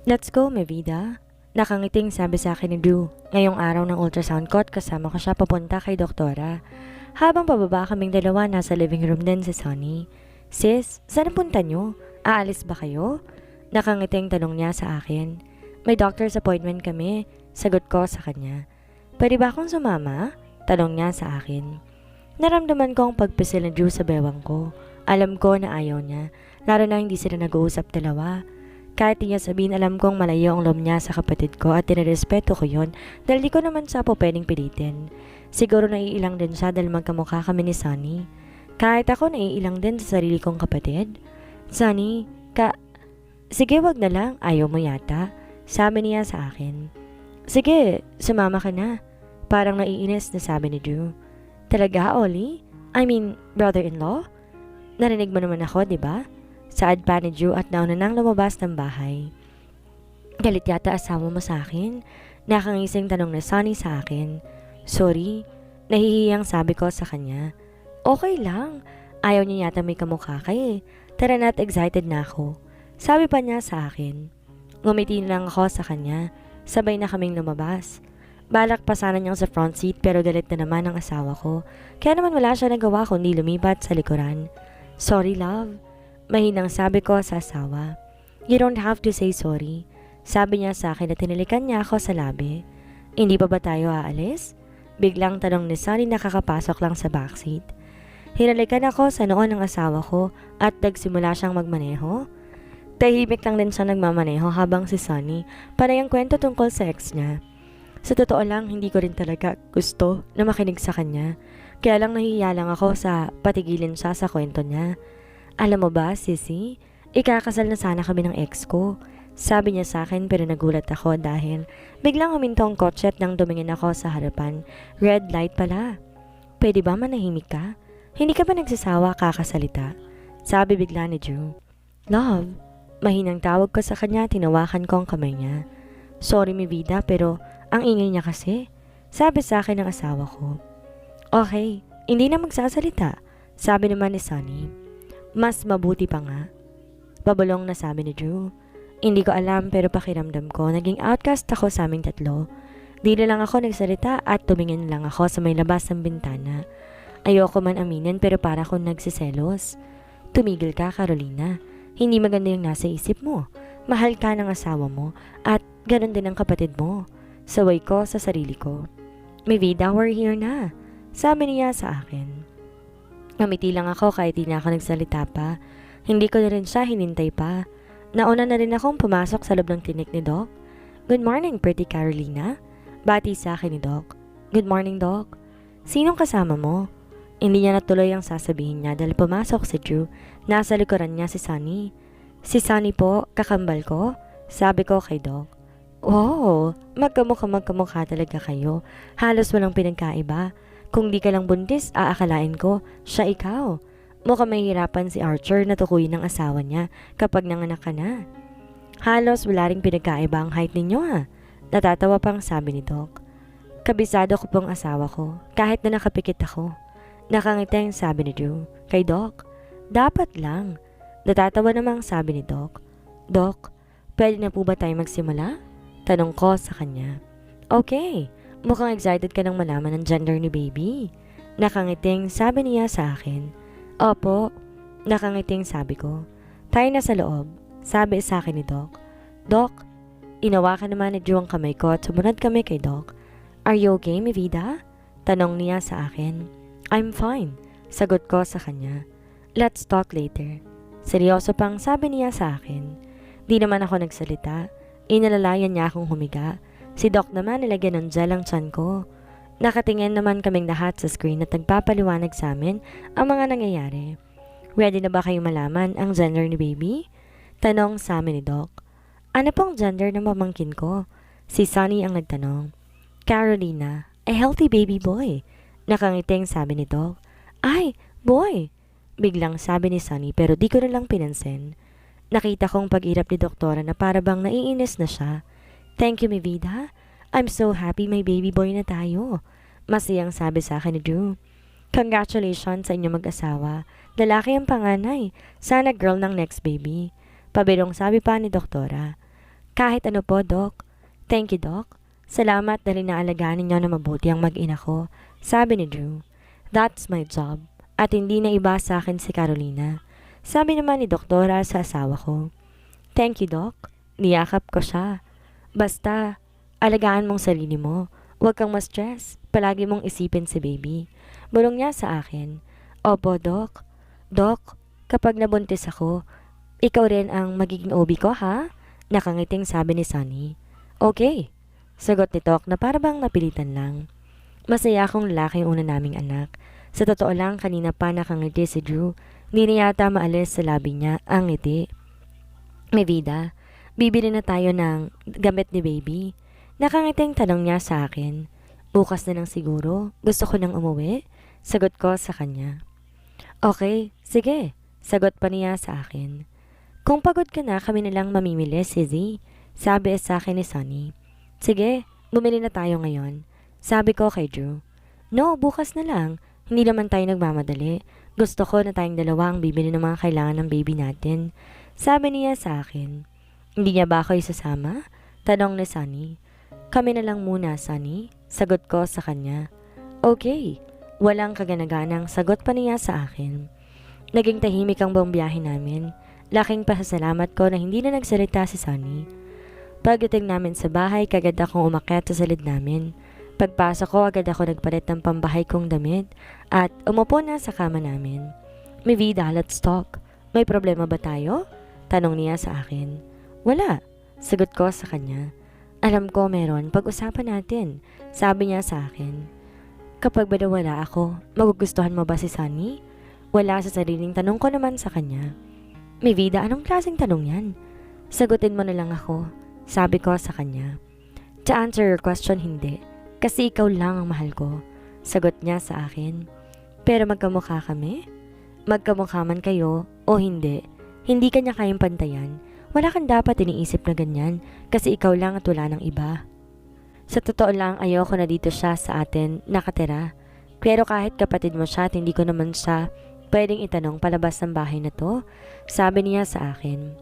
Let's go, mi vida. Nakangiting sabi sa akin ni Drew. Ngayong araw ng ultrasound ko at kasama ko siya papunta kay doktora. Habang pababa kaming dalawa, nasa living room din si Sonny. Sis, saan ang punta nyo? Aalis ba kayo? Nakangiting tanong niya sa akin. May doctor's appointment kami. Sagot ko sa kanya. Pwede ba akong sumama? Tanong niya sa akin. Naramdaman ko ang pagpisil ni Drew sa bewang ko. Alam ko na ayaw niya, lalo na hindi sila nag-uusap dalawa. Kahit di niya sabihin, alam kong malayo ang loob niya sa kapatid ko at tinirespeto ko yon dahil di ko naman siya po pwedeng pilitin. Siguro naiilang din siya dahil magkamukha kami ni Sunny. Kahit ako naiilang din sa sarili kong kapatid. Sunny, sige wag na lang, ayaw mo yata. Sabi niya sa akin. Sige, sumama ka na. Parang naiinis na sabi ni Drew. Talaga, Ollie? I mean, brother-in-law? Narinig mo naman ako, di ba? Saad pa ni Drew at nauna nang lumabas ng bahay. Galit yata asawa mo sa akin? Nakangising tanong na Sunny sa akin. Sorry, nahihiyang sabi ko sa kanya. Okay lang, ayaw niya yata may kamukha kay Tara na't excited na ako. Sabi pa niya sa akin. Ngumiti lang ako sa kanya, sabay na kaming lumabas. Balak pa sana niyang sa front seat pero galit na naman ang asawa ko. Kaya naman wala siya nagawa kundi lumipat sa likuran. Sorry love. Mahinang sabi ko sa asawa. You don't have to say sorry. Sabi niya sa akin at tinilikan niya ako sa labi. Hindi pa ba tayo aalis? Biglang tanong ni Sunny na kakapasok lang sa backseat. Hinalikan ako sa noon ng asawa ko at nagsimula siyang magmaneho. Tahimik lang din siya nagmamaneho habang si Sunny panay ang kwento tungkol sa ex niya. Sa totoo lang, hindi ko rin talaga gusto na makinig sa kanya. Kaya lang nahihiya lang ako sa patigilin siya sa kwento niya. Alam mo ba, sisi? Ikakasal na sana kami ng ex ko. Sabi niya sa akin pero nagulat ako dahil biglang huminto ang kotse at nang dumingin ako sa harapan. Red light pala. Pwede ba manahimik ka? Hindi ka ba nagsasawa kakasalita? Sabi bigla ni Drew. Love, mahinang tawag ko sa kanya, tinawakan ko ang kamay niya. Sorry mi vida pero ang ingay niya kasi. Sabi sa akin ng asawa ko. Okay, hindi na magsasalita. Sabi naman ni Sunny. Mas mabuti pa nga. Pabulong na sabi ni Drew. Hindi ko alam pero pakiramdam ko naging outcast ako sa aming tatlo. Di na lang ako nagsalita at tumingin lang ako sa may labas ng bintana. Ayoko man aminin pero para akong nagsiselos. Tumigil ka, Carolina. Hindi maganda yung nasa isip mo. Mahal ka ng asawa mo at ganun din ang kapatid mo. Saway ko sa sarili ko. May vida, we're here na. Sabi niya sa akin. Ngumiti lang ako kahit di na ako nagsalita pa. Hindi ko na rin siya hinintay pa. Nauna na rin akong pumasok sa loob ng tinik ni Doc. Good morning, pretty Carolina. Bati sa akin ni Doc. Good morning, Doc. Sinong kasama mo? Hindi niya natuloy ang sasabihin niya dahil pumasok si Drew. Nasa likuran niya si Sunny. Si Sunny po, kakambal ko. Sabi ko kay Doc. Wow, magkamukha talaga kayo. Halos walang pinagkaiba. Kung di ka lang buntis, aakalain ko, siya ikaw. Mukhang mahihirapan si Archer na tukuyin ng asawa niya kapag nanganak ka na. Halos wala ring pinagkaiba ang height ninyo Natatawa pang sabi ni Doc. Kabisado ko pong asawa ko, kahit na nakapikit ako. Nakangiteng sabi ni Drew. Kay Doc, dapat lang. Natatawa namang sabi ni Doc. Doc, pwede na po ba tayo magsimula? Tanong ko sa kanya. Okay. Mukhang excited ka nang malaman ang gender ni baby. Nakangiting sabi niya sa akin. Opo, nakangiting sabi ko. Tayo na sa loob, sabi sa akin ni Doc. Doc, inawakan naman ni Drew ang kamay ko at sumunod kami kay Doc. Are you okay, mi vida? Tanong niya sa akin. I'm fine, sagot ko sa kanya. Let's talk later. Seryoso pang sabi niya sa akin. Di naman ako nagsalita. Inalalayan niya akong humiga. Si Doc naman nilagyan ng gel ang tiyan ko. Nakatingin naman kaming lahat sa screen at nagpapaliwanag sa amin ang mga nangyayari. Ready na ba kayong malaman ang gender ni baby? Tanong sa amin ni Doc. Ano pong gender ng pamangkin ko? Si Sunny ang nagtanong. Carolina, a healthy baby boy. Nakangiting sabi ni Doc. Ay, boy! Biglang sabi ni Sunny pero di ko na lang pinansin. Nakita kong pag-irap ni doktora na para bang naiinis na siya. Thank you, mi vida. I'm so happy may baby boy na tayo. Masayang sabi sa akin ni Drew. Congratulations sa inyong mag-asawa. Lalaki ang panganay. Sana girl ng next baby. Pabirong sabi pa ni doktora. Kahit ano po, Doc. Thank you, Doc. Salamat dahil naalagaan ninyo na mabuti ang mag-ina ko, sabi ni Drew. That's my job. At hindi na iba sa akin si Carolina. Sabi naman ni Doktora sa asawa ko. Thank you, Doc. Niyakap ko siya. Basta, alagaan mong sarili mo. Huwag kang ma-stress. Palagi mong isipin si baby. Bulong niya sa akin. Opo, Doc. Doc, kapag nabuntis ako, ikaw rin ang magiging OB ko, ha? Nakangiting sabi ni Sunny. Okay. Sagot ni Doc na parabang napilitan lang. Masaya akong lalaki ang una naming anak. Sa totoo lang, kanina pa nakangiti si Drew. Hindi na yata maalis sa labi niya ang ngiti. May vida, bibili na tayo ng gamit ni baby. Nakangiting tanong niya sa akin. Bukas na lang siguro. Gusto ko nang umuwi. Sagot ko sa kanya. Okay, sige. Sagot pa niya sa akin. Kung pagod ka na, kami na lang mamimili, Sizzy. Sabi sa akin ni Sunny. Sige, bumili na tayo ngayon. Sabi ko kay Drew. No, bukas na lang. Hindi naman tayo nagmamadali. Gusto ko na tayong dalawa ang bibili ng mga kailangan ng baby natin. Sabi niya sa akin. Hindi niya ba ako isasama? Tanong ni Sunny. Kami na lang muna, Sunny. Sagot ko sa kanya. Okay. Walang kaganaganang sagot pa niya sa akin. Naging tahimik ang buong biyahe namin. Laking pasasalamat ko na hindi na nagsalita si Sunny. Pagdating namin sa bahay, kagad akong umakyat sa salid namin. Pagpasok ko, agad ako nagpalit ng pambahay kong damit at umupo na sa kama namin. Mi vida, let's talk. May problema ba tayo? Tanong niya sa akin. Wala. Sagot ko sa kanya. Alam ko meron, pag-usapan natin. Sabi niya sa akin. Kapag ba wala ako, magugustuhan mo ba si Sunny? Wala sa sariling tanong ko naman sa kanya. Mi vida, anong klaseng tanong yan? Sagutin mo na lang ako. Sabi ko sa kanya. To answer your question, hindi. Kasi ikaw lang ang mahal ko. Sagot niya sa akin. Pero magkamukha kami? Magkamukha man kayo o hindi, hindi kanya kayang pantayan. Wala kang dapat iniisip na ganyan kasi ikaw lang at wala ng iba. Sa totoo lang, ayoko na dito siya sa atin nakatira. Pero kahit kapatid mo siya at hindi ko naman siya pwedeng itanong palabas ng bahay na to, sabi niya sa akin.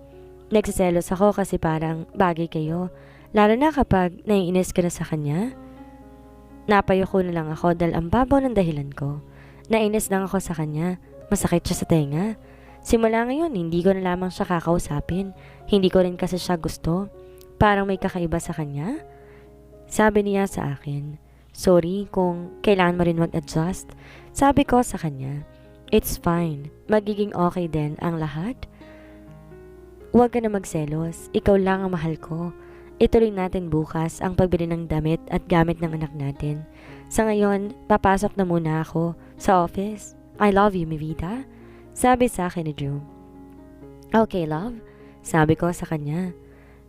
Nagsiselos ako kasi parang bagay kayo, lalo na kapag naiinis ka na sa kanya. Napayoko na lang ako dahil ang babaw ng dahilan ko. Nainis lang ako sa kanya, masakit siya sa tenga. Simula ngayon, hindi ko na lamang siya kakausapin. Hindi ko rin kasi siya gusto. Parang may kakaiba sa kanya. Sabi niya sa akin, sorry kung kailangan mo rin mag-adjust. Sabi ko sa kanya, it's fine. Magiging okay din ang lahat. Huwag ka na magselos. Ikaw lang ang mahal ko. Ituloy natin bukas ang pagbili ng damit at gamit ng anak natin. Sa ngayon, papasok na muna ako sa office. I love you, mi vida. Sabi sa akin ni Drew. Okay, love. Sabi ko sa kanya.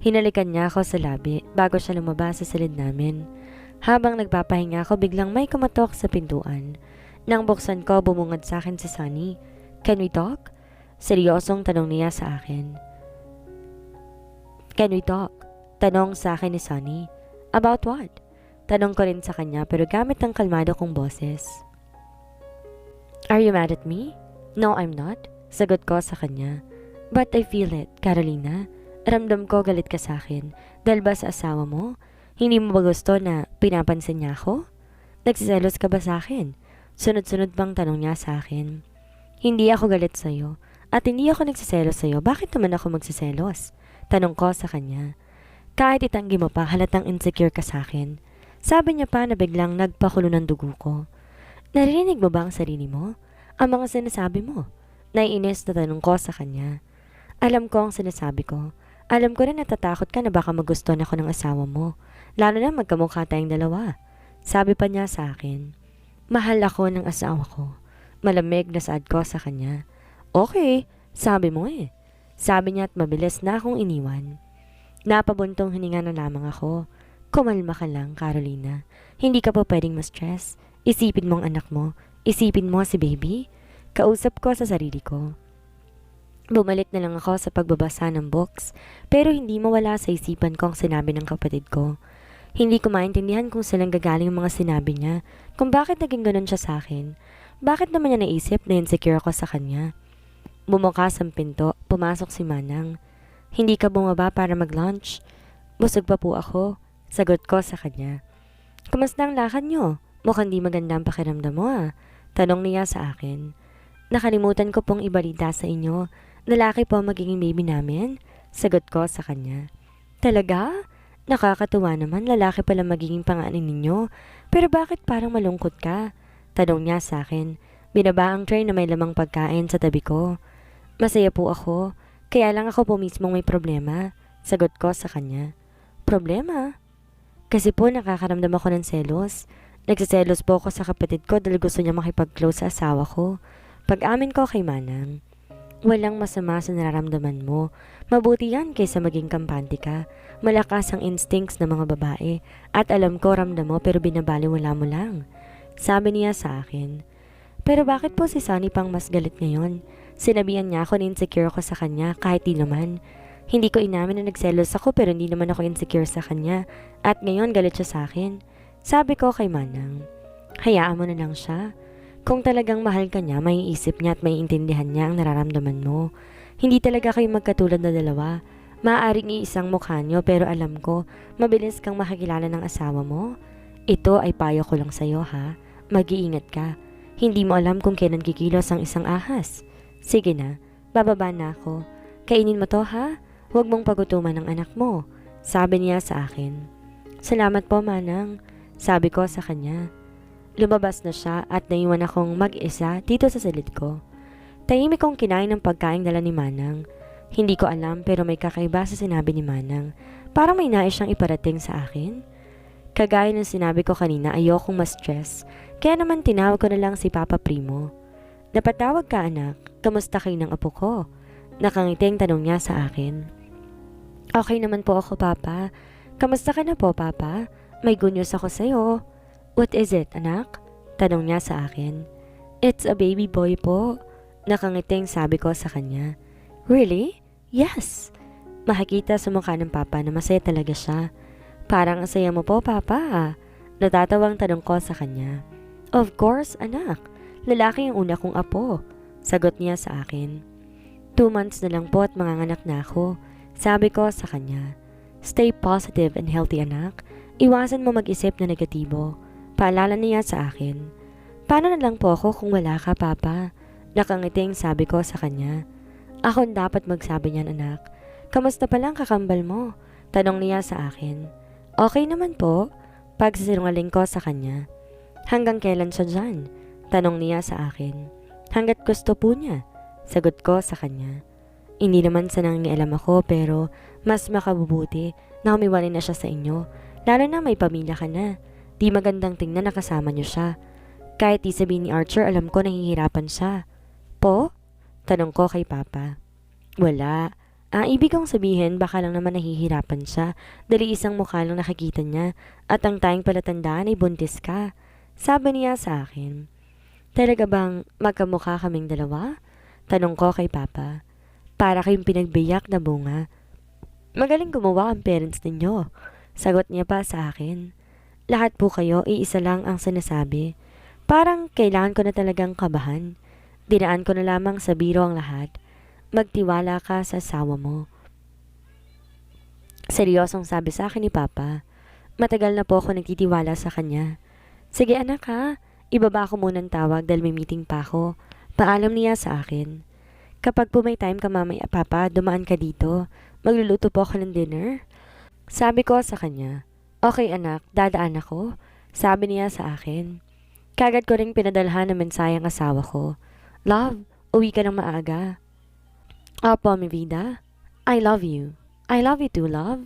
Hinalikan niya ako sa labi bago siya lumabas sa silid namin. Habang nagpapahinga ako, biglang may kumatok sa pintuan. Nang buksan ko, bumungad sa akin si Sunny. Can we talk? Seryosong tanong niya sa akin. Can we talk? Tanong sa akin ni Sunny. About what? Tanong ko rin sa kanya pero gamit ang kalmado kong boses. Are you mad at me? No, I'm not. Sagot ko sa kanya. But I feel it, Carolina. Ramdam ko galit ka sa akin. Dahil ba sa asawa mo? Hindi mo ba gusto na pinapansin niya ako? Nagsiselos ka ba sa akin? Sunod-sunod bang tanong niya sa akin. Hindi ako galit sa'yo. At hindi ako nagsiselos sa'yo. Bakit naman ako magsiselos? Tanong ko sa kanya. Kahit itanggi mo pa, halatang insecure ka sa akin. Sabi niya pa na biglang nagpakulo ng dugo ko. Narinig mo ba ang sarili mo? Ang mga sinasabi mo. Naiinis na tanong ko sa kanya. Alam ko ang sinasabi ko. Alam ko rin natatakot ka na baka magustuhan ako ng asawa mo. Lalo na magkamukha tayong dalawa. Sabi pa niya sa akin. Mahal ako ng asawa ko. Malamig na saad ko sa kanya. Okay, sabi mo eh. Sabi niya at mabilis na akong iniwan. Napabuntong hininga na lamang ako. Kumalma ka lang, Carolina. Hindi ka pa pwedeng ma-stress. Isipin mo ang anak mo. Isipin mo si baby. Kausap ko sa sarili ko. Bumalik na lang ako sa pagbabasa ng books, pero hindi mawala sa isipan ko ang sinabi ng kapatid ko. Hindi ko maintindihan kung saan gagaling ang mga sinabi niya, kung bakit naging ganun siya sa akin. Bakit naman niya naisip na insecure ako sa kanya? Bumukas ang pinto, pumasok si Manang. Hindi ka bumaba para mag-lunch? Busog pa po ako. Sagot ko sa kanya. Kumusta ang lakad nyo? Mukhang di maganda ang pakiramdam mo ah. Tanong niya sa akin. Nakalimutan ko pong ibalita sa inyo. Lalaki po magiging baby namin? Sagot ko sa kanya. Talaga? Nakakatuwa naman, lalaki pala magiging panganin ninyo. Pero bakit parang malungkot ka? Tanong niya sa akin. Binaba ang tray na may lamang pagkain sa tabi ko. Masaya po ako. Kaya lang ako po mismong may problema. Sagot ko sa kanya. Problema? Kasi po nakakaramdam ako ng selos. Nagsiselos po ako sa kapatid ko dahil gusto niya makipag-close sa asawa ko. Pag-amin ko kay Manang, walang masama sa nararamdaman mo. Mabuti yan kaysa maging kampante ka. Malakas ang instincts ng mga babae. At alam ko ramdam mo pero binabaliwala mo lang. Sabi niya sa akin. Pero bakit po si Sunny pang mas galit ngayon? Sinabihan niya ako na insecure ako sa kanya kahit di naman. Hindi ko inamin na nagselos ako pero hindi naman ako insecure sa kanya. At ngayon galit siya sa akin. Sabi ko kay Manang, hayaan mo na lang siya. Kung talagang mahal ka niya, maiisip niya at maiintindihan niya ang nararamdaman mo. Hindi talaga kayo magkatulad na dalawa. Maaaring iisang mukha niyo pero alam ko, mabilis kang makikilala ng asawa mo. Ito ay payo ko lang sa'yo ha. Mag-iingat ka. Hindi mo alam kung kailan kikilos ang isang ahas. Sige na, bababa na ako. Kainin mo to ha? Huwag mong pagutuman ng anak mo. Sabi niya sa akin. Salamat po Manang. Sabi ko sa kanya. Lumabas na siya at naiwan akong mag-isa dito sa silid ko. Tahimik kong kinain ng pagkain dala ni Manang. Hindi ko alam pero may kakaiba sa sinabi ni Manang. Parang may nais siyang iparating sa akin. Kagaya ng sinabi ko kanina, ayokong ma-stress. Kaya naman tinawag ko na lang si Papa Primo. Napatawag ka anak, kamusta kayo ng apo ko? Nakangiting tanong niya sa akin. Okay naman po ako Papa. Kamusta ka na po Papa? May good news ako sa'yo. What is it, anak? Tanong niya sa akin. It's a baby boy po. Nakangiting sabi ko sa kanya. Really? Yes. Makikita sa mukha ng Papa na masaya talaga siya. Parang asaya mo po, Papa. Natatawang tanong ko sa kanya. Of course, anak. Lalaki ang una kong apo. Sagot niya sa akin. 2 months na lang po at manganganak na ako. Sabi ko sa kanya. Stay positive and healthy, anak. Iwasan mo mag-isip na negatibo. Paalala niya sa akin. Paano na lang po ako kung wala ka, Papa? Nakangiting sabi ko sa kanya. Ako dapat magsabi niyan, anak. Kamusta palang kakambal mo? Tanong niya sa akin. Okay naman po. Pagsisinungaling ko sa kanya. Hanggang kailan siya dyan? Tanong niya sa akin. Hanggat gusto po niya. Sagot ko sa kanya. Hindi naman sa nangingialam ako pero mas makabubuti na umiwalay na siya sa inyo. Lalo na may pamilya ka na. Di magandang tingnan na kasama niyo siya. Kahit di sabihin ni Archer, alam ko nahihirapan siya. Po? Tanong ko kay Papa. Wala. Ibig kong sabihin baka lang naman nahihirapan siya dahil isang mukha lang nakikita niya at ang tayong palatandaan ay buntis ka. Sabi niya sa akin. Talaga bang magkamukha kaming dalawa? Tanong ko kay Papa. Para kayong pinagbiyak na bunga. Magaling gumawa ang parents ninyo. Sagot niya pa sa akin. Lahat po kayo, iisa lang ang sinasabi. Parang kailangan ko na talagang kabahan. Dinaan ko na lamang sa biro ang lahat. Magtiwala ka sa asawa mo. Seryosong sabi sa akin ni Papa. Matagal na po ako nagtitiwala sa kanya. Sige anak ha, ibaba ko munang tawag dahil may meeting pa ako. Paalam niya sa akin. Kapag po may time ka mamaya Papa, dumaan ka dito. Magluluto po ako ng dinner. Sabi ko sa kanya, okay anak, dadaan ako. Sabi niya sa akin. Kagad ko ring pinadalhan ng mensahe ang asawa ko. Love, uwi ka ng maaga. Opo, mi vida. I love you. I love you too, love.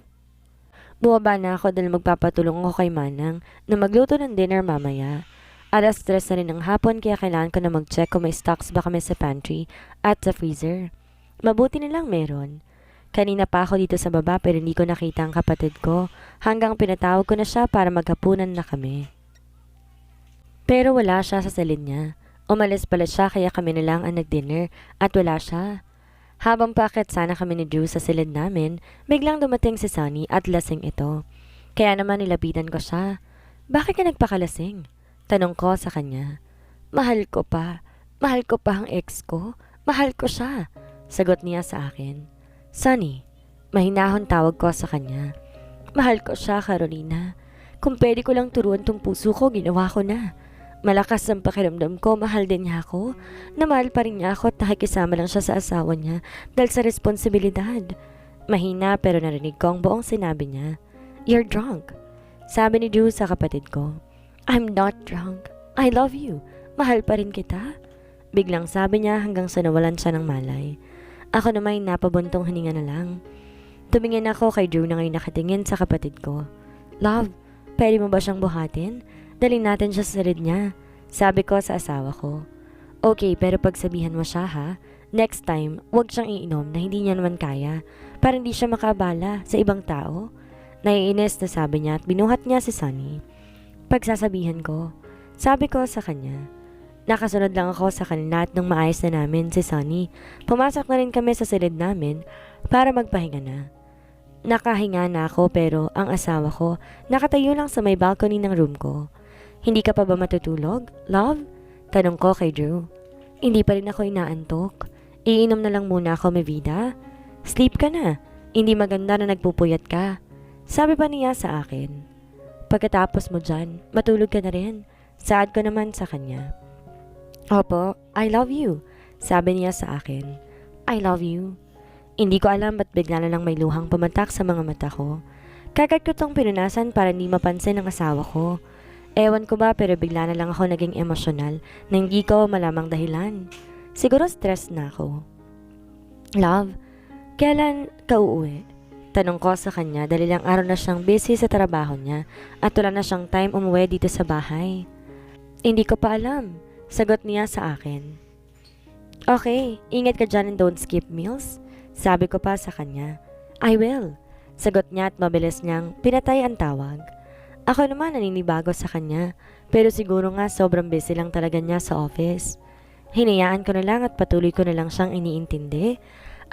Bumaba na ako dahil magpapatulong ako kay Manang na magluto ng dinner mamaya. 3:00 na rin ng hapon kaya kailangan ko na mag-check kung may stocks ba kami sa pantry at sa freezer. Mabuti na lang meron. Kanina pa ako dito sa baba pero hindi ko nakita ang kapatid ko hanggang pinatawag ko na siya para maghapunan na kami. Pero wala siya sa salin niya. Umalis pala siya kaya kami na lang ang nag-dinner at wala siya. Habang paakyat sana kami ni Drew sa silid namin, biglang dumating si Sunny at lasing ito. Kaya naman nilapitan ko siya. Bakit ka nagpakalasing? Tanong ko sa kanya. Mahal ko pa. Mahal ko pa ang ex ko. Mahal ko siya. Sagot niya sa akin. Sunny, mahinahon tawag ko sa kanya. Mahal ko siya, Carolina. Kung pwede ko lang turuan tong puso ko, ginawa ko na. Malakas ang pakiramdam ko, mahal din niya ako. Na mahal pa rin niya ako at nakikisama lang siya sa asawa niya dahil sa responsibilidad. Mahina pero narinig ko ang buong sinabi niya. You're drunk. Sabi ni Drew sa kapatid ko. I'm not drunk. I love you. Mahal pa rin kita. Biglang sabi niya hanggang sa nawalan siya ng malay. Ako naman napabuntong hininga na lang. Tumingin ako kay Drew na ngayon nakatingin sa kapatid ko. Love, pwede mo ba siyang buhatin? Dalhin natin siya sa silid niya. Sabi ko sa asawa ko. Okay, pero pagsabihan mo siya ha. Next time, huwag siyang iinom na hindi niya naman kaya para hindi siya makabala sa ibang tao. Naiinis na sabi niya at binuhat niya si Sunny. Pagsasabihan ko, sabi ko sa kanya. Nakasunod lang ako sa kanila at nung maayos na namin si Sunny, pumasok na rin kami sa silid namin para magpahinga na. Nakahinga na ako pero ang asawa ko nakatayo lang sa may balcony ng room ko. Hindi ka pa ba matutulog, love? Tanong ko kay Drew. Hindi pa rin ako inaantok. Iinom na lang muna ako, Mevida. Sleep ka na. Hindi maganda na nagpupuyat ka. Sabi pa niya sa akin. Pagkatapos mo dyan, matulog ka na rin. Saad ko naman sa kanya. Opo, I love you. Sabi niya sa akin. I love you. Hindi ko alam ba't bigla na lang may luhang pumatak sa mga mata ko. Kagat ko tong pinunasan para hindi mapansin ng asawa ko. Ewan ko ba pero bigla na lang ako naging emosyonal na hindi ko malamang dahilan. Siguro stress na ako. Love, kailan ka uuwi? Tanong ko sa kanya dahil ilang araw na siyang busy sa trabaho niya at wala na siyang time umuwi dito sa bahay. Hindi ko pa alam. Sagot niya sa akin. Okay, ingat ka dyan and don't skip meals. Sabi ko pa sa kanya. I will. Sagot niya at mabilis niyang pinatay ang tawag. Ako naman naninibago sa kanya pero siguro nga sobrang busy lang talaga niya sa office. Hinayaan ko na lang at patuloy ko na lang siyang iniintindi.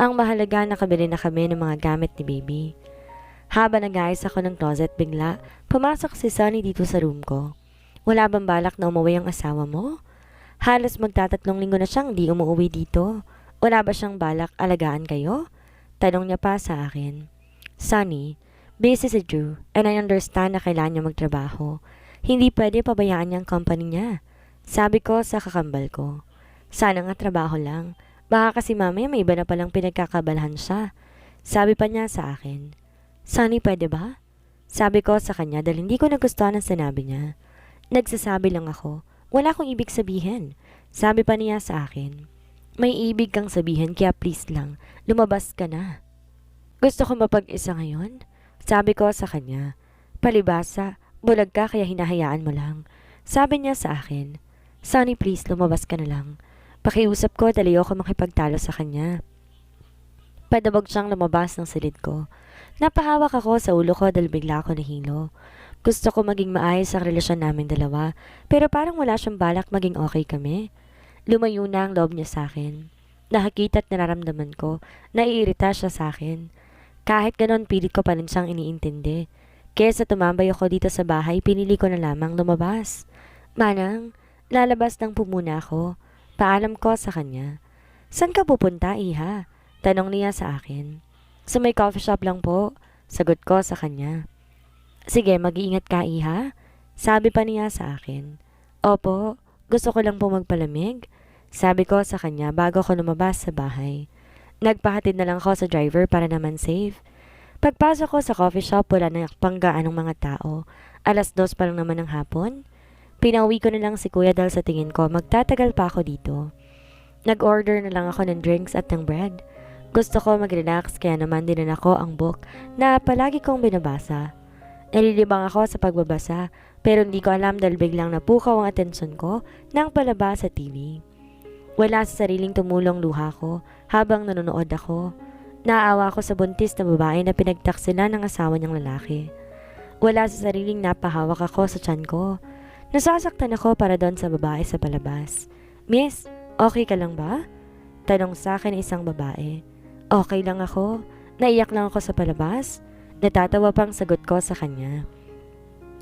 Ang mahalaga nakabili na kami ng mga gamit ni baby. Habang nag-ayos ako ng closet bigla, pumasok si Sunny dito sa room ko. Wala bang balak na umuwi ang asawa mo? Halos magtatatlong linggo na siyang di umuwi dito. Wala ba siyang balak alagaan kayo? Tanong niya pa sa akin. Sunny, busy si Drew and I understand na kailangan niya magtrabaho. Hindi pwede pabayaan niya ang company niya. Sabi ko sa kakambal ko. Sana nga trabaho lang. Baka kasi mamaya may iba na palang pinagkakabalahan siya. Sabi pa niya sa akin. Sunny, pwede ba? Sabi ko sa kanya dahil hindi ko nagustuhan ang sinabi niya. Nagsasabi lang ako. Wala akong ibig sabihin. Sabi pa niya sa akin. May ibig kang sabihin kaya please lang, lumabas ka na. Gusto ko mapag-isa ngayon? Sabi ko sa kanya. Palibasa, bulag ka kaya hinahayaan mo lang. Sabi niya sa akin. Sunny, please lumabas ka na lang. Pakiusap ko dahil ayoko makipagtalo sa kanya. Padabog siyang lumabas ng silid ko. Napahawak ako sa ulo ko dahil bigla ako nahilo. Gusto ko maging maayos ang relasyon namin dalawa, pero parang wala siyang balak maging okay kami. Lumayo na ang loob niya sa akin. Nakikita at nararamdaman ko, naiirita siya sa akin. Kahit ganon, pilit ko pa rin siyang iniintindi. Kesa tumambay ako dito sa bahay, pinili ko na lamang lumabas. Manang, lalabas lang po muna ako. Paalam ko sa kanya. San ka pupunta, iha? Tanong niya sa akin. Sa may coffee shop lang po, sagot ko sa kanya. Sige, mag-iingat ka, iha. Sabi pa niya sa akin. Opo, gusto ko lang po magpalamig. Sabi ko sa kanya bago ako lumabas sa bahay. Nagpahatid na lang ako sa driver para naman safe. Pagpasok ko sa coffee shop, wala na pang gaanong mga tao. 2:00 pa lang naman ng hapon. Pinauwi ko na lang si kuya dahil sa tingin ko magtatagal pa ako dito. Nag-order na lang ako ng drinks at ng bread. Gusto ko mag-relax kaya naman din ako ang book na palagi kong binabasa. Nalilibang ako sa pagbabasa pero hindi ko alam dahil biglang napukaw ang atensyon ko nang palabas sa TV. Wala sa sariling tumulong luha ko habang nanonood ako. Naawa ako sa buntis na babae na pinagtaksila ng asawa niyang lalaki. Wala sa sariling napahawak ako sa tiyan ko. Nasasaktan ako para doon sa babae sa palabas. Miss, okay ka lang ba? Tanong sa akin isang babae. Okay lang ako. Naiyak lang ako sa palabas. Natatawa pang sagot ko sa kanya.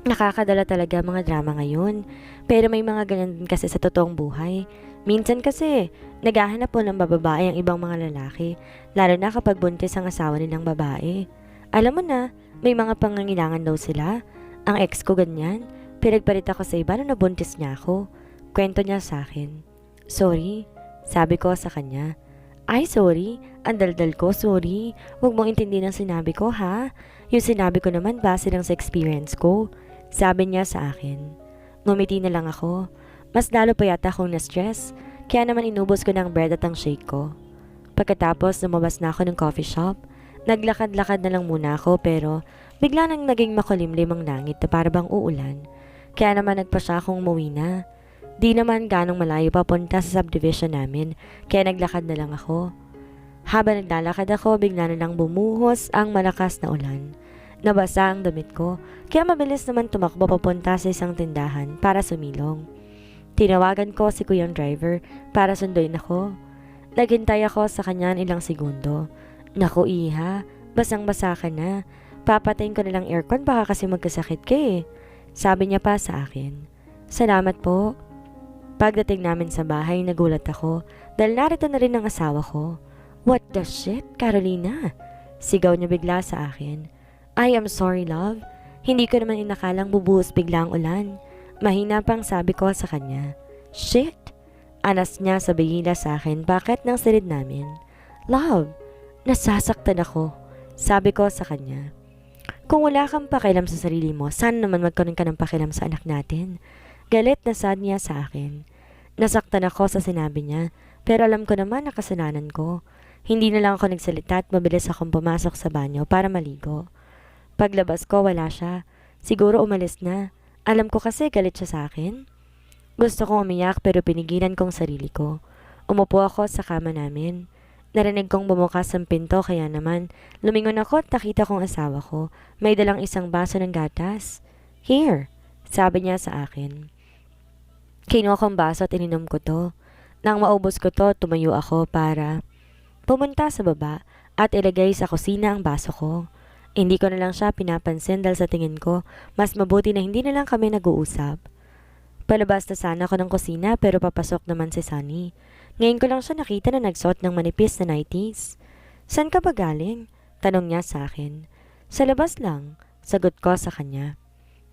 Nakakadala talaga mga drama ngayon. Pero may mga ganyan din kasi sa totoong buhay. Minsan kasi, naghahanap po ng bababae ang ibang mga lalaki. Lalo na kapag buntis ang asawa nilang babae. Alam mo na, may mga pangangailangan daw sila. Ang ex ko ganyan. Pinagpalit ako sa iba nung nabuntis niya ako. Kwento niya sa akin. Sorry, sabi ko sa kanya. Ay, sorry. Ang daldal ko, sorry. Huwag mong intindihin ang sinabi ko, ha? Yung sinabi ko naman base lang sa experience ko. Sabi niya sa akin. Ngumiti na lang ako. Mas lalo pa yata akong na-stress. Kaya naman inubos ko ng bread at ang shake ko. Pagkatapos, lumabas na ako ng coffee shop. Naglakad-lakad na lang muna ako pero bigla nang naging makulimlim ang langit na para bang uulan. Kaya naman nagpa siya akong umuwi na. Di naman ganong malayo papunta sa subdivision namin, kaya naglakad na lang ako. Habang naglalakad ako, bigla na lang bumuhos ang malakas na ulan. Nabasa ang damit ko, kaya mabilis naman tumakbo papunta sa isang tindahan para sumilong. Tinawagan ko si kuyang driver para sunduin ako. Naghintay ako sa kanya ilang segundo. Naku iha, basang-basa ka na. Papatayin ko na lang aircon baka kasi magkasakit ka eh. Sabi niya pa sa akin. Salamat po. Pagdating namin sa bahay, nagulat ako dahil narito na rin ang asawa ko. What the shit, Carolina? Sigaw niya bigla sa akin. I am sorry, love. Hindi ko naman inakalang bubuhos bigla ang ulan. Mahina pang sabi ko sa kanya. Shit! Anas niya sa bigila sa akin bakit nang silid namin. Love, nasasaktan ako. Sabi ko sa kanya. Kung wala kang pakialam sa sarili mo, sana naman magkaroon ka ng pakialam sa anak natin. Galit na sad niya sa akin. Nasaktan ako sa sinabi niya, pero alam ko naman na kasalanan ko. Hindi na lang ako nagsalita at mabilis akong pumasok sa banyo para maligo. Paglabas ko, wala siya. Siguro umalis na. Alam ko kasi galit siya sa akin. Gusto kong umiyak pero pinigilan kong sarili ko. Umupo ako sa kama namin. Narinig kong bumukas ang pinto kaya naman lumingon ako at nakita kong asawa ko. May dalang isang baso ng gatas. Here, sabi niya sa akin. Kinuha kong baso at ininom ko to. Nang maubos ko to, tumayo ako para pumunta sa baba at ilagay sa kusina ang baso ko. Hindi ko na lang siya pinapansin dahil sa tingin ko, mas mabuti na hindi na lang kami nag-uusap. Palabas na sana ako ng kusina pero papasok naman si Sunny. Ngayon ko lang siya nakita na nagsuot ng manipis na nighties. San ka ba galing? Tanong niya sa akin. Sa labas lang, sagot ko sa kanya.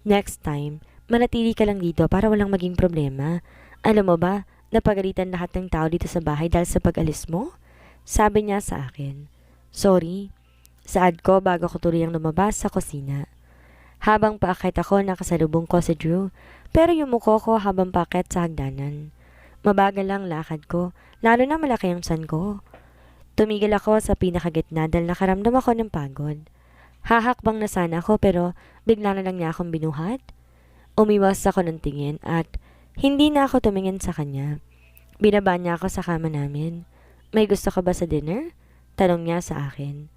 Next time, manatili ka lang dito para walang maging problema. Alam mo ba, napagalitan lahat ng tao dito sa bahay dahil sa pag-alis mo? Sabi niya sa akin. Sorry. Saad ko bago ko tuluyang lumabas sa kusina. Habang paakyat ako, nakasalubong ko si Drew, pero yumuko ko habang paakyat sa hagdanan. Mabagal lang lakad ko, lalo na malaki ang tiyan ko. Tumigil ako sa pinakagitna dahil nakaramdam ako ng pagod. Hahakbang na sana ako pero bigla na lang niya akong binuhat. Umiwas ako ng tingin at hindi na ako tumingin sa kanya. Binaba niya ako sa kama namin. May gusto ka ba sa dinner? Tanong niya sa akin.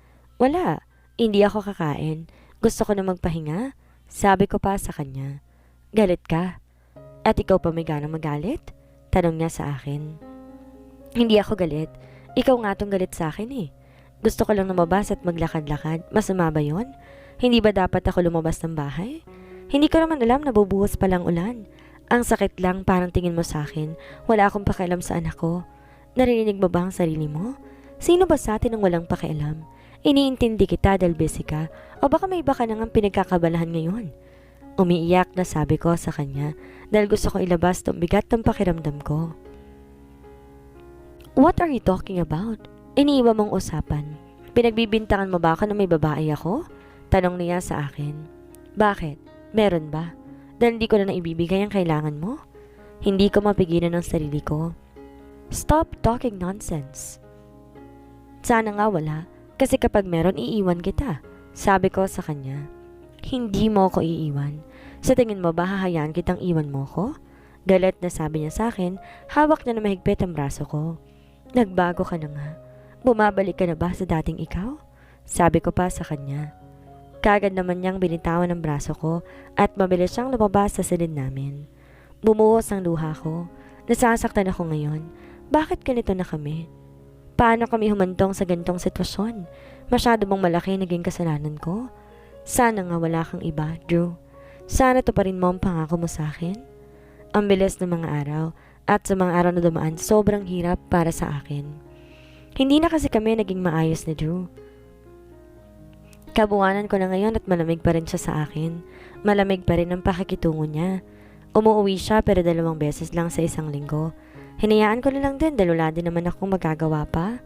Wala, hindi ako kakain. Gusto ko na magpahinga. Sabi ko pa sa kanya. Galit ka? At ikaw pa may ganang magalit? Tanong niya sa akin. Hindi ako galit. Ikaw nga tong galit sa akin eh. Gusto ko lang lumabas at maglakad-lakad. Masama ba yun? Hindi ba dapat ako lumabas ng bahay? Hindi ko naman alam na bubuhos palang ulan. Ang sakit lang parang tingin mo sa akin. Wala akong pakialam sa anak ko. Narinig mo ba ang sarili mo? Sino ba sa atin ang walang pakialam? Iniintindi kita dahil busy ka o baka may iba ka nang pinagkakabalahan ngayon? Umiiyak na sabi ko sa kanya dahil gusto ko ilabas tong bigat ng pakiramdam ko. What are you talking about? Iniiba mong usapan. Pinagbibintangan mo ba ako na may babae ako? Tanong niya sa akin. Bakit? Meron ba? Dahil hindi ko na naibibigay ang kailangan mo? Hindi ko mapigilan ang sarili ko. Stop talking nonsense. Sana nga wala. Kasi kapag meron, iiwan kita. Sabi ko sa kanya. Hindi mo ako iiwan. Sa tingin mo ba hahayaan kitang iwan mo ko? Galit na sabi niya sa akin, hawak niya na mahigpit ang braso ko. Nagbago ka na nga. Bumabalik ka na ba sa dating ikaw? Sabi ko pa sa kanya. Kagad naman niyang binitawan ang braso ko at mabilis siyang lumabas sa silid namin. Bumuhos ang luha ko. Nasasaktan ako ngayon. Bakit ganito na kami? Paano kami humantong sa ganitong sitwasyon? Masyado bang malaki naging kasalanan ko? Sana nga wala kang iba, Drew. Sana to pa rin mo ang pangako mo sa akin. Ang bilis ng mga araw at sa mga araw na dumaan sobrang hirap para sa akin. Hindi na kasi kami naging maayos ni Drew. Kabuwanan ko na ngayon at malamig pa rin siya sa akin. Malamig pa rin ang pakikitungo niya. Umuwi siya pero 2 beses lang sa isang linggo. Hinayaan ko na lang din dahil wala din naman akong magagawa pa.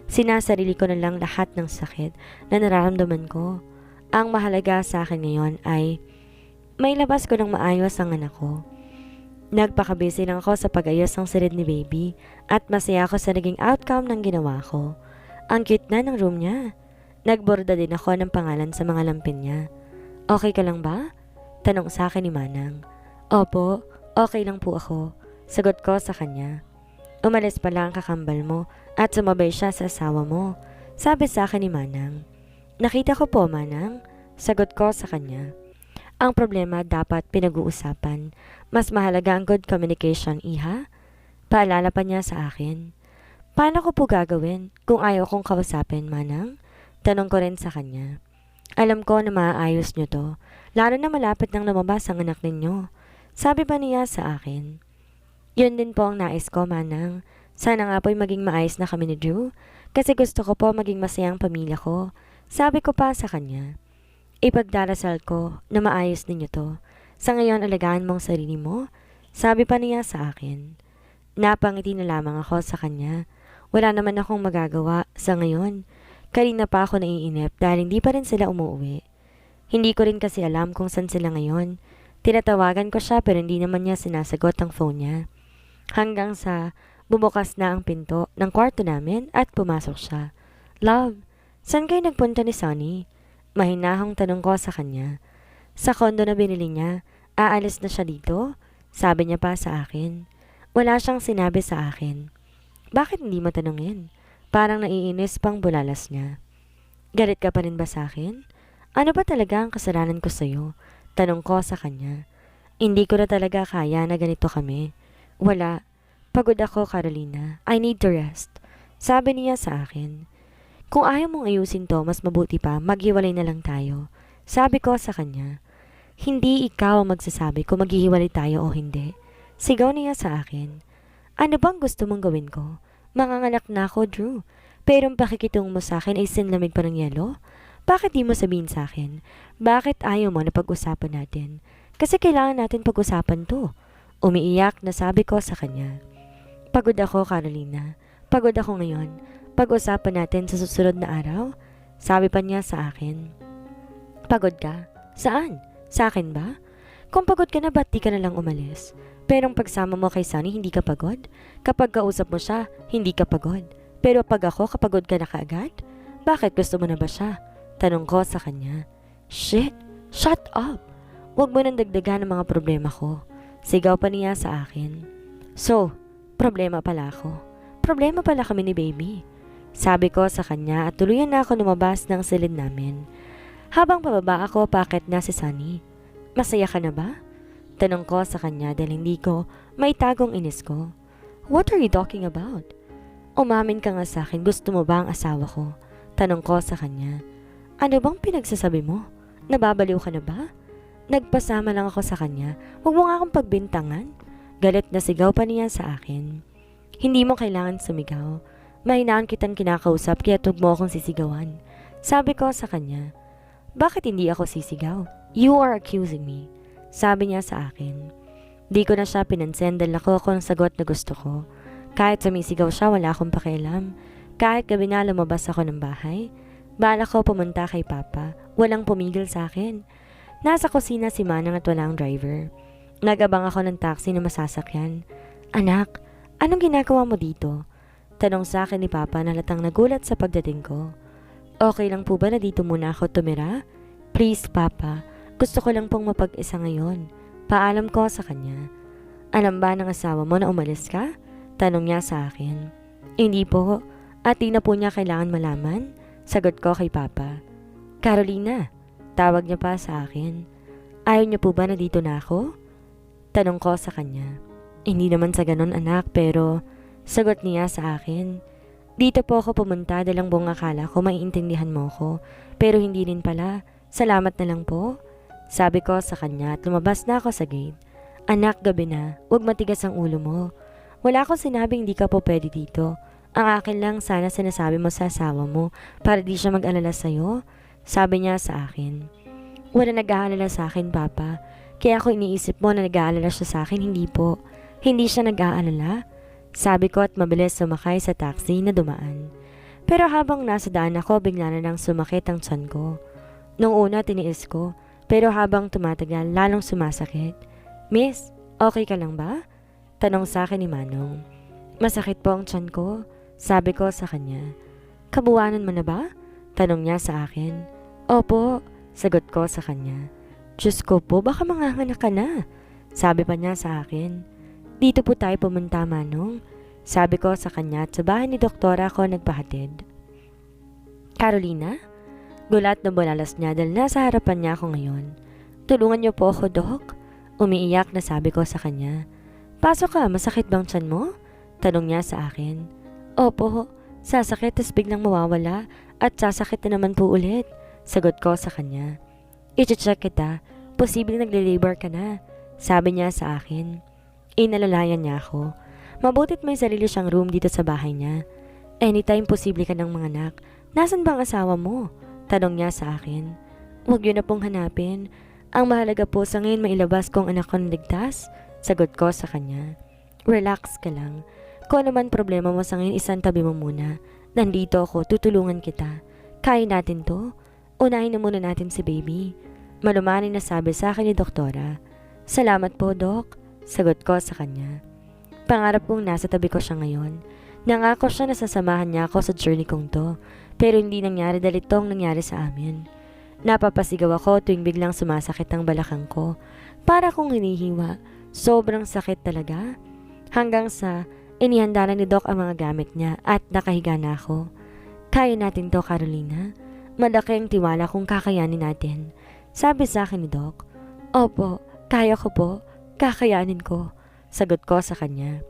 Sinasarili ko na lang lahat ng sakit na nararamdaman ko. Ang mahalaga sa akin ngayon ay may labas ko ng maayos ang anak ko. Nagpakabisi lang ako sa pag-ayos ng silid ni baby at masaya ako sa naging outcome ng ginawa ko. Ang cute na ng room niya. Nagborda din ako ng pangalan sa mga lampin niya. Okay ka lang ba? Tanong sa akin ni Manang. Opo, okay lang po ako. Sagot ko sa kanya. Umalis pala ang kakambal mo at sumabay siya sa asawa mo. Sabi sa akin ni Manang. Nakita ko po, Manang. Sagot ko sa kanya. Ang problema dapat pinag-uusapan. Mas mahalaga ang good communication, iha. Paalala pa niya sa akin. Paano ko po gagawin kung ayaw kong kausapin, Manang? Tanong ko rin sa kanya. Alam ko na maaayos niyo to, lalo na malapit nang lumabas ang anak ninyo. Sabi pa niya sa akin. Yun din po ang nais ko, Manang. Sana nga po'y maging maayos na kami ni Drew, kasi gusto ko po maging masayang pamilya ko. Sabi ko pa sa kanya. Ipagdarasal ko na maayos ninyo to. Sa ngayon, alagaan mong sarili mo. Sabi pa niya sa akin. Napangiti na lamang ako sa kanya. Wala naman akong magagawa sa ngayon. Kanina pa ako naiinip dahil hindi pa rin sila umuwi. Hindi ko rin kasi alam kung saan sila ngayon. Tinatawagan ko siya pero hindi naman niya sinasagot ang phone niya. Hanggang sa bumukas na ang pinto ng kwarto namin at pumasok siya. Love, saan kayo nagpunta ni Sonny? Mahinahong tanong ko sa kanya. Sa kondo na binili niya, aalis na siya dito? Sabi niya pa sa akin. Wala siyang sinabi sa akin. Bakit hindi mo tanungin? Parang naiinis pang bulalas niya. Galit ka pa rin ba sa akin? Ano ba talaga ang kasalanan ko sa'yo? Tanong ko sa kanya. Hindi ko na talaga kaya na ganito kami. Wala. Pagod ako, Carolina. I need to rest. Sabi niya sa akin. Kung ayaw mong ayusin to, mas mabuti pa, maghiwalay na lang tayo. Sabi ko sa kanya. Hindi ikaw ang magsasabi kung maghihiwalay tayo o hindi. Sigaw niya sa akin. Ano bang gusto mong gawin ko? Manganganak na ako, Drew. Pero ang pakikitungo mo sa akin ay sinlamig pa ng yelo? Bakit di mo sabihin sa akin? Bakit ayaw mo na pag-usapan natin? Kasi kailangan natin pag-usapan to. Umiiyak na sabi ko sa kanya. Pagod ako, Carolina. Pagod ako ngayon. Pag-usapan natin sa susunod na araw? Sabi pa niya sa akin. Pagod ka? Saan? Sa akin ba? Kung pagod ka na, ba't di ka na lang umalis? Pero ang pagsama mo kay Sunny, hindi ka pagod? Kapag kausap mo siya, hindi ka pagod. Pero pag ako, kapagod ka na kaagad? Bakit gusto mo na ba siya? Tanong ko sa kanya. Shit! Shut up! Huwag mo nang dagdagan ang mga problema ko. Sigaw pa niya sa akin. So, problema pala ako. Problema pala kami ni baby. Sabi ko sa kanya at tuluyan na ako lumabas ng silid namin. Habang pababa ako, paakit na si Sunny. Masaya ka na ba? Tanong ko sa kanya dahil hindi ko may tagong inis ko. What are you talking about? Umamin ka nga sa akin, gusto mo ba ang asawa ko? Tanong ko sa kanya. Ano bang pinagsasabi mo? Nababaliw ka na ba? Nagpasama lang ako sa kanya. Huwag mo nga akong pagbintangan. Galit na sigaw pa niya sa akin. Hindi mo kailangan sumigaw. Mahinaan kitang kinakausap kaya huwag mo akong sisigawan. Sabi ko sa kanya. Bakit hindi ako sisigaw? You are accusing me. Sabi niya sa akin. Di ko na siya pinansin dahil ako ang sagot na gusto ko. Kahit sumisigaw siya, wala akong pakialam. Kahit gabi na lumabas ako ng bahay, bala ko pumunta kay Papa. Walang pumigil sa akin. Nasa kusina si Manang at walang driver. Nagabang ako ng taxi na masasakyan. Anak, anong ginagawa mo dito? Tanong sa akin ni Papa na latang nagulat sa pagdating ko. Okay lang po ba na dito muna ako tumira? Please, Papa. Gusto ko lang pong mapag-isa ngayon. Paalam ko sa kanya. Alam ba ng asawa mo na umalis ka? Tanong niya sa akin. Hindi po. At di na po niya kailangan malaman. Sagot ko kay Papa. Carolina. Tawag niya pa sa akin. Ayaw niya po ba na dito na ako? Tanong ko sa kanya. Hindi naman sa ganon, anak, pero sagot niya sa akin. Dito po ako pumunta dahil ang buong akala ko maiintindihan mo ko. Pero hindi rin pala. Salamat na lang po. Sabi ko sa kanya at lumabas na ako sa gate. Anak, gabi na. Huwag matigas ang ulo mo. Wala akong sinabing hindi ka po pwede dito. Ang akin lang sana sinasabi mo sa asawa mo para di siya mag-alala sa'yo. Sabi niya sa akin. Wala nag-aalala sa akin, Papa. Kaya ako iniisip mo na nag-aalala siya sa akin, hindi po. Hindi siya nag-aalala. Sabi ko at mabilis sumakay sa taxi na dumaan. Pero habang nasa daan ako, bigla na lang sumakit ang tiyan ko. Nung una tiniis ko, pero habang tumatagal, lalong sumasakit. Miss, okay ka lang ba? Tanong sa akin ni Manong. Masakit po ang tiyan ko, sabi ko sa kanya. Kabuwanan mo na ba? Tanong niya sa akin. Opo, sagot ko sa kanya. Diyos ko po, baka manganganak ka na. Sabi pa niya sa akin. Dito po tayo pumunta, Manong. Sabi ko sa kanya at sa bahay ni Doktora ako nagpahatid. Carolina? Gulat na bulalas niya dahil nasa harapan niya ako ngayon. Tulungan niyo po ako, Dok. Umiiyak na sabi ko sa kanya. Pasok ka, masakit bang tiyan mo? Tanong niya sa akin. Opo, sasakit tas biglang mawawala at sasakit na naman po ulit. Sagot ko sa kanya. I-check kita, posibleng nagle-labor ka na. Sabi niya sa akin. Inalalayan niya ako. Mabutit may sarili siyang room dito sa bahay niya. Anytime posible ka ng manganak. Nasaan bang asawa mo? Tanong niya sa akin. Huwag yun na pong hanapin. Ang mahalaga po sa ngayon mailabas kong anak ko ligtas. Sagot ko sa kanya. Relax ka lang. Kung ano man problema mo sa ngayon, isang tabi mo muna. Nandito ako, tutulungan kita. Kaya natin to. Unahin na muna natin si baby. Malumanin na sabi sa akin ni Doktora. Salamat po, Dok. Sagot ko sa kanya. Pangarap kong nasa tabi ko siya ngayon. Nangako siya na sasamahan niya ako sa journey kong to. Pero hindi nangyari dahil itong nangyari sa amin. Napapasigaw ako tuwing biglang sumasakit ang balakang ko. Para kong hinihiwa. Sobrang sakit talaga. Hanggang sa inihanda na ni Doc ang mga gamit niya at nakahiga na ako. Kaya natin to, Carolina. Malaki ang tiwala kung kakayanin natin. Sabi sa akin ni Doc. Opo, kaya ko po. Kakayanin ko. Sagot ko sa kanya.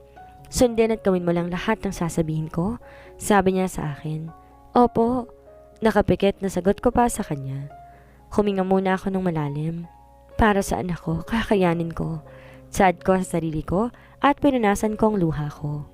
Sundin at gawin mo lang lahat ng sasabihin ko. Sabi niya sa akin. Opo. Nakapikit na sagot ko pa sa kanya. Huminga muna ako ng malalim. Para sa anak ko, kakayanin ko. Sad ko sa sarili ko at pinunasan ko ang luha ko.